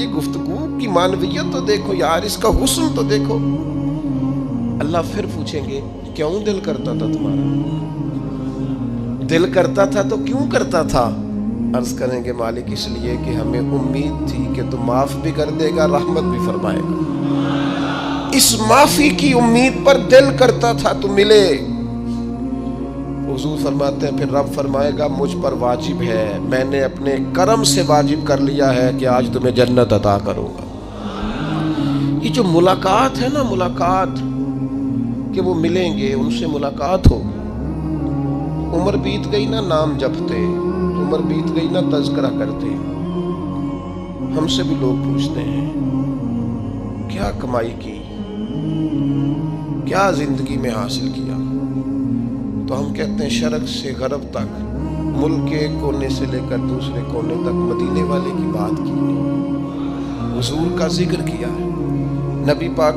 یہ گفتگو کی معنویت تو دیکھو یار، اس کا حسن تو دیکھو۔ اللہ پھر پوچھیں گے کیوں دل کرتا تھا تمہارا؟ دل کرتا تھا تو کیوں کرتا تھا؟ عرض کریں گے مالک اس لیے کہ ہمیں امید تھی کہ تو معاف بھی کر دے گا، رحمت بھی فرمائے گا۔ اس معافی کی امید پر دل کرتا تھا تو ملے۔ حضور فرماتے ہیں پھر رب فرمائے گا مجھ پر واجب ہے، میں نے اپنے کرم سے واجب کر لیا ہے کہ آج تمہیں جنت عطا کروں گا۔ یہ جو ملاقات ہے نا، ملاقات کہ وہ ملیں گے، ان سے ملاقات ہوگی۔ عمر بیت گئی نا نام جپتے، عمر بیت گئی نا تذکرہ کرتے۔ ہم سے بھی لوگ پوچھتے ہیں کیا کمائی کی، کیا زندگی میں حاصل کیا؟ تو ہم کہتے ہیں شرق سے غرب تک، ملک کے ایک کونے سے لے کر دوسرے کونے تک مدینے والے کی بات کی، حضور کا ذکر کیا ہے، نبی پاک